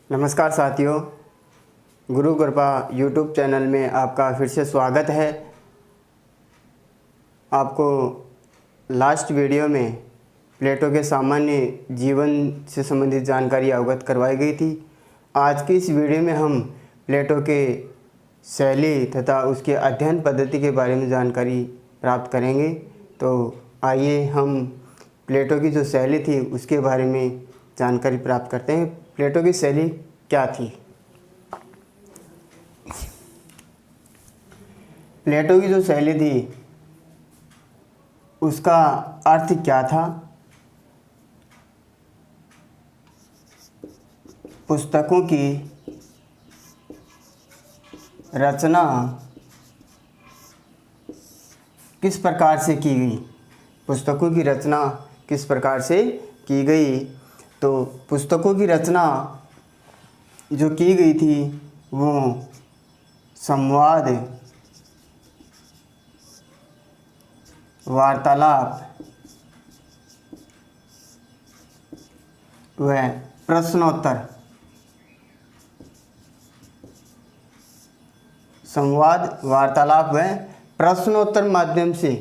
नमस्कार साथियों, गुरु कृपा यूट्यूब चैनल में आपका फिर से स्वागत है। आपको लास्ट वीडियो में प्लेटो के सामान्य जीवन से संबंधित जानकारी अवगत करवाई गई थी। आज की इस वीडियो में हम प्लेटो के शैली तथा उसके अध्ययन पद्धति के बारे में जानकारी प्राप्त करेंगे। तो आइए हम प्लेटो की जो शैली थी उसके बारे में जानकारी प्राप्त करते हैं। प्लेटो की शैली क्या थी? प्लेटो की जो शैली थी उसका अर्थ क्या था? पुस्तकों की रचना किस प्रकार से की गई? पुस्तकों की रचना किस प्रकार से की गई? तो पुस्तकों की रचना जो की गई थी वो संवाद, वार्तालाप व प्रश्नोत्तर, संवाद, वार्तालाप व प्रश्नोत्तर माध्यम से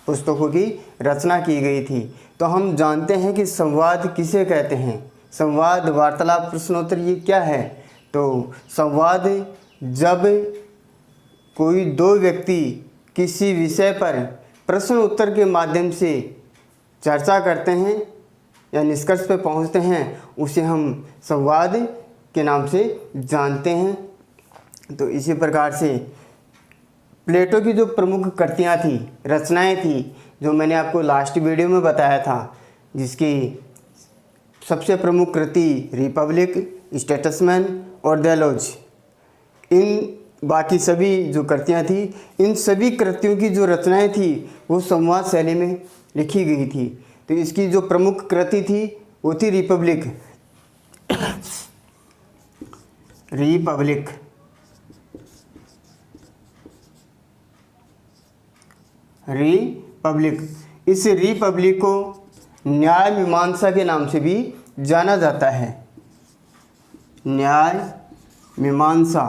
पुस्तकों की रचना की गई थी। तो हम जानते हैं कि संवाद किसे कहते हैं। संवाद, वार्तालाप, प्रश्नोत्तर ये क्या है? तो संवाद जब कोई दो व्यक्ति किसी विषय पर प्रश्न उत्तर के माध्यम से चर्चा करते हैं या निष्कर्ष पर पहुंचते हैं, उसे हम संवाद के नाम से जानते हैं। तो इसी प्रकार से प्लेटो की जो प्रमुख कृतियाँ थी, रचनाएं थी, जो मैंने आपको लास्ट वीडियो में बताया था, जिसकी सबसे प्रमुख कृति रिपब्लिक, स्टेट्समैन और डायलॉग, इन बाकी सभी जो कृतियाँ थी, इन सभी कृतियों की जो रचनाएं थी वो संवाद शैली में लिखी गई थी। तो इसकी जो प्रमुख कृति थी वो थी रिपब्लिक। रिपब्लिक रिपब्लिक इस रिपब्लिक को न्याय मीमांसा के नाम से भी जाना जाता है। न्याय मीमांसा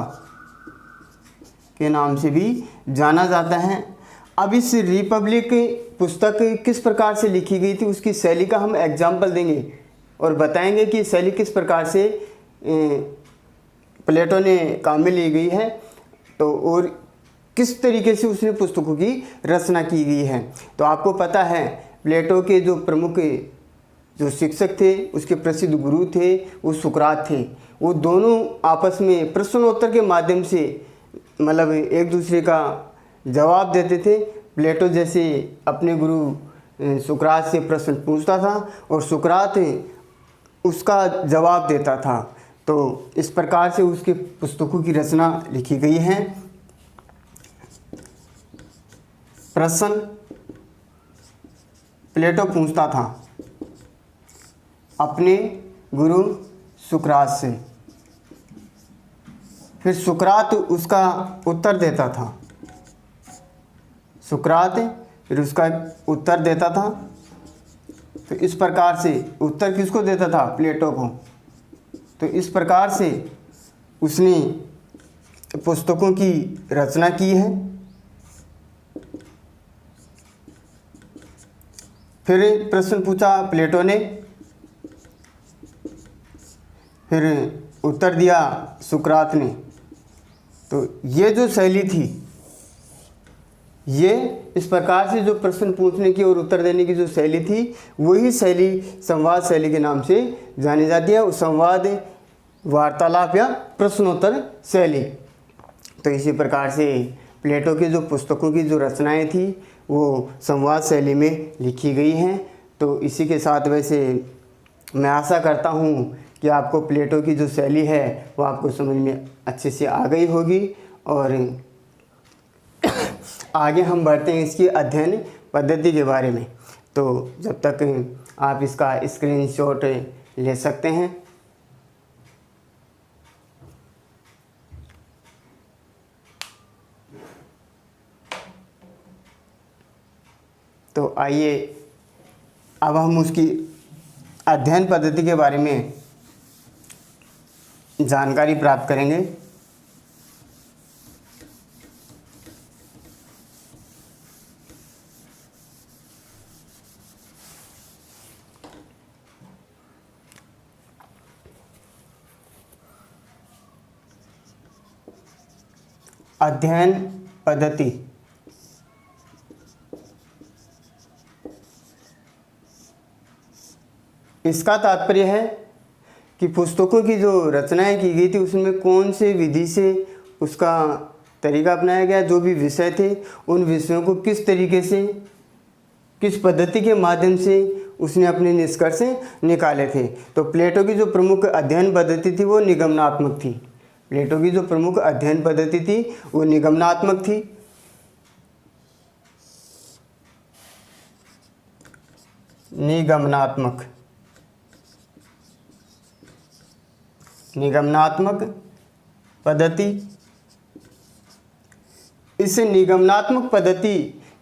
के नाम से भी जाना जाता है। अब इस रिपब्लिक पुस्तक किस प्रकार से लिखी गई थी उसकी शैली का हम एग्जाम्पल देंगे और बताएंगे कि शैली किस प्रकार से प्लेटो ने काम में ली गई है, तो और किस तरीके से उसने पुस्तकों की रचना की गई है। तो आपको पता है प्लेटो के जो प्रमुख जो शिक्षक थे, उसके प्रसिद्ध गुरु थे, वो सुकरात थे। वो दोनों आपस में प्रश्नोत्तर के माध्यम से मतलब एक दूसरे का जवाब देते थे। प्लेटो जैसे अपने गुरु सुकरात से प्रश्न पूछता था और सुकरात उसका जवाब देता था। तो इस प्रकार से उसके पुस्तकों की रचना लिखी गई है। प्रश्न प्लेटो पूछता था अपने गुरु सुकरात से, फिर सुकरात उसका उत्तर देता था। सुकरात फिर उसका उत्तर देता था। तो इस प्रकार से उत्तर किसको देता था? प्लेटो को। तो इस प्रकार से उसने पुस्तकों की रचना की है। फिर प्रश्न पूछा प्लेटो ने, फिर उत्तर दिया सुकरात ने। तो ये जो शैली थी, ये इस प्रकार से जो प्रश्न पूछने की और उत्तर देने की जो शैली थी, वही शैली संवाद शैली के नाम से जानी जाती है। संवाद, वार्तालाप या प्रश्नोत्तर शैली। तो इसी प्रकार से प्लेटो की जो पुस्तकों की जो रचनाएं थी वो संवाद शैली में लिखी गई हैं। तो इसी के साथ वैसे मैं आशा करता हूँ कि आपको प्लेटो की जो शैली है वो आपको समझ में अच्छे से आ गई होगी। और आगे हम बढ़ते हैं इसकी अध्ययन पद्धति के बारे में। तो जब तक आप इसका स्क्रीनशॉट ले सकते हैं। तो आइए अब हम उसकी अध्ययन पद्धति के बारे में जानकारी प्राप्त करेंगे। अध्ययन पद्धति। इसका तात्पर्य है कि पुस्तकों की जो रचनाएं की गई थी उसमें कौन से विधि से उसका तरीका अपनाया गया, जो भी विषय थे उन विषयों को किस तरीके से, किस पद्धति के माध्यम से उसने अपने निष्कर्ष निकाले थे। तो प्लेटो की जो प्रमुख अध्ययन पद्धति थी वो निगमनात्मक थी। प्लेटो की जो प्रमुख अध्ययन पद्धति थी वो निगमनात्मक थी। निगमनात्मक पद्धति। इस निगमनात्मक पद्धति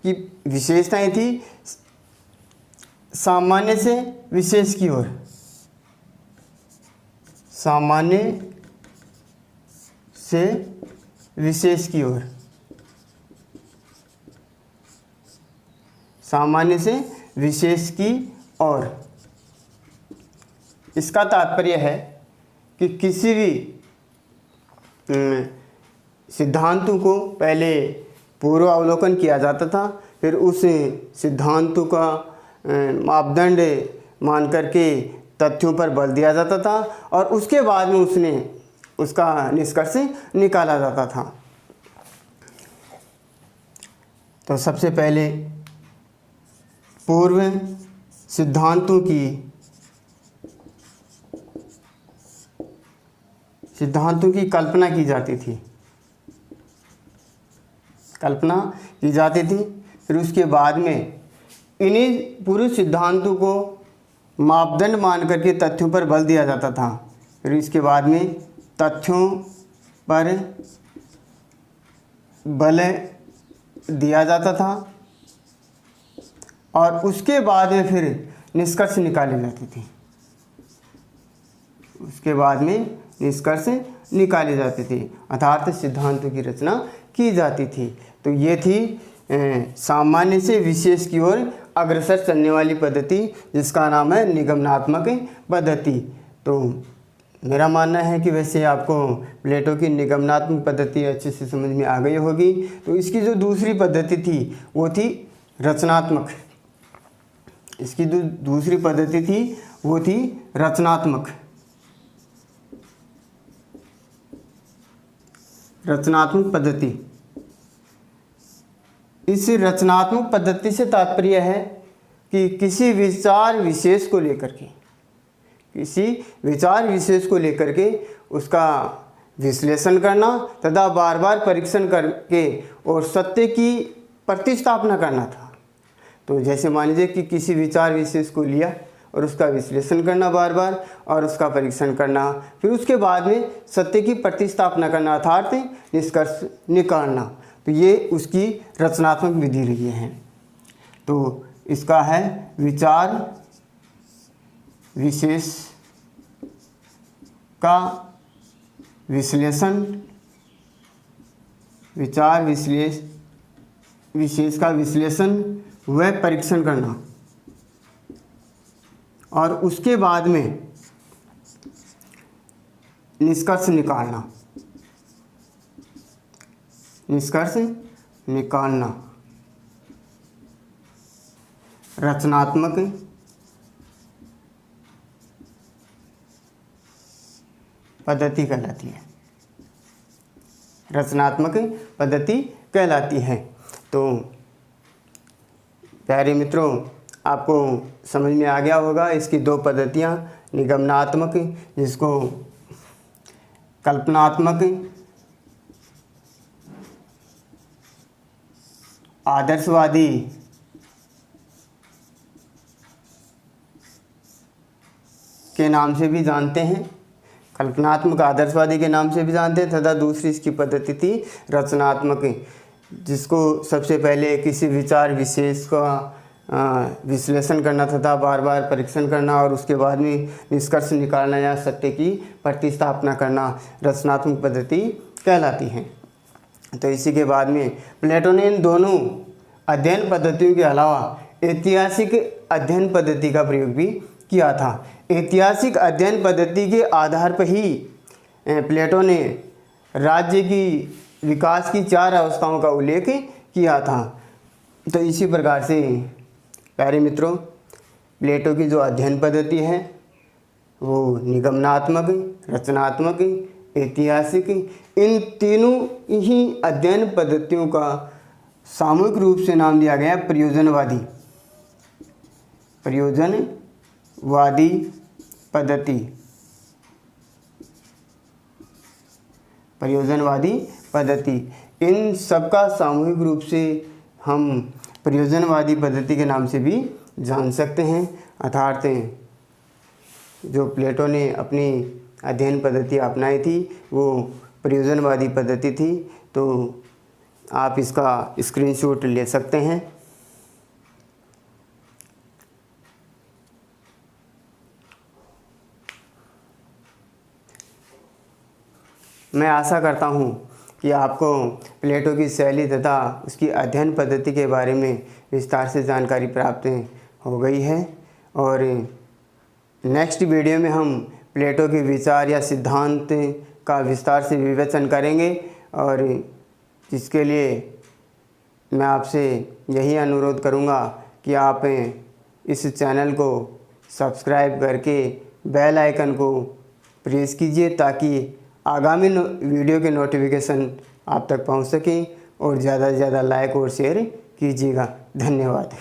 की विशेषताएं थी सामान्य से विशेष की ओर, सामान्य से विशेष की ओर, सामान्य से विशेष की ओर। इसका तात्पर्य है कि किसी भी सिद्धांतों को पहले पूर्वावलोकन किया जाता था, फिर उस सिद्धांतों का मापदंड मान करके तथ्यों पर बल दिया जाता था और उसके बाद में उसका निष्कर्ष निकाला जाता था। तो सबसे पहले पूर्व सिद्धांतों की कल्पना की जाती थी, फिर उसके बाद में इन्हीं पूर्व सिद्धांतों को मापदंड मान करके तथ्यों पर बल दिया जाता था। फिर इसके बाद में तथ्यों पर बल दिया जाता था और उसके बाद में फिर निष्कर्ष निकाले जाते थे। अर्थात सिद्धांतों की रचना की जाती थी। तो ये थी सामान्य से विशेष की ओर अग्रसर चलने वाली पद्धति, जिसका नाम है निगमनात्मक पद्धति। तो मेरा मानना है कि वैसे आपको प्लेटो की निगमनात्मक पद्धति अच्छे से समझ में आ गई होगी। तो इसकी जो दूसरी पद्धति थी वो थी रचनात्मक। इसकी जो दूसरी पद्धति थी वो थी रचनात्मक पद्धति। इस रचनात्मक पद्धति से तात्पर्य है कि किसी विचार विशेष को लेकर के उसका विश्लेषण करना तथा बार बार परीक्षण करके और सत्य की प्रतिस्थापना करना था। तो जैसे मान लीजिए कि किसी विचार विशेष को लिया और उसका विश्लेषण करना बार बार और उसका परीक्षण करना, फिर उसके बाद में सत्य की प्रतिस्थापना करना अर्थात निष्कर्ष निकालना। तो ये उसकी रचनात्मक विधि रही है। तो इसका है विचार विशेष का विश्लेषण, विशेष का विश्लेषण व परीक्षण करना और उसके बाद में निष्कर्ष निकालना रचनात्मक पद्धति कहलाती है। तो प्यारे मित्रों, आपको समझ में आ गया होगा इसकी दो पद्धतियाँ, निगमनात्मक जिसको कल्पनात्मक आदर्शवादी के नाम से भी जानते हैं, कल्पनात्मक आदर्शवादी के नाम से भी जानते हैं, तथा दूसरी इसकी पद्धति थी रचनात्मक, जिसको सबसे पहले किसी विचार विशेष का विश्लेषण करना तथा बार बार परीक्षण करना और उसके बाद में निष्कर्ष निकालना या सत्य की प्रतिस्थापना करना रचनात्मक पद्धति कहलाती है। तो इसी के बाद में प्लेटो ने इन दोनों अध्ययन पद्धतियों के अलावा ऐतिहासिक अध्ययन पद्धति का प्रयोग भी किया था। ऐतिहासिक अध्ययन पद्धति के आधार पर ही प्लेटो ने राज्य की विकास की 4 अवस्थाओं का उल्लेख किया था। तो इसी प्रकार से प्यारे मित्रों, प्लेटो की जो अध्ययन पद्धति है वो निगमनात्मक, रचनात्मक, ऐतिहासिक, इन तीनों ही अध्ययन पद्धतियों का सामूहिक रूप से नाम दिया गया प्रयोजनवादी पद्धति। प्रयोजनवादी पद्धति, इन सबका सामूहिक रूप से हम प्रयोजनवादी पद्धति के नाम से भी जान सकते हैं। अर्थात जो प्लेटो ने अपनी अध्ययन पद्धति अपनाई थी वो प्रयोजनवादी पद्धति थी। तो आप इसका स्क्रीनशॉट ले सकते हैं। मैं आशा करता हूँ कि आपको प्लेटो की शैली तथा उसकी अध्ययन पद्धति के बारे में विस्तार से जानकारी प्राप्त हो गई है। और नेक्स्ट वीडियो में हम प्लेटो के विचार या सिद्धांत का विस्तार से विवेचन करेंगे, और जिसके लिए मैं आपसे यही अनुरोध करूँगा कि आप इस चैनल को सब्सक्राइब करके बेल आइकन को प्रेस कीजिए ताकि आगामी वीडियो के नोटिफिकेशन आप तक पहुंच सकें, और ज़्यादा से ज़्यादा लाइक और शेयर कीजिएगा। धन्यवाद।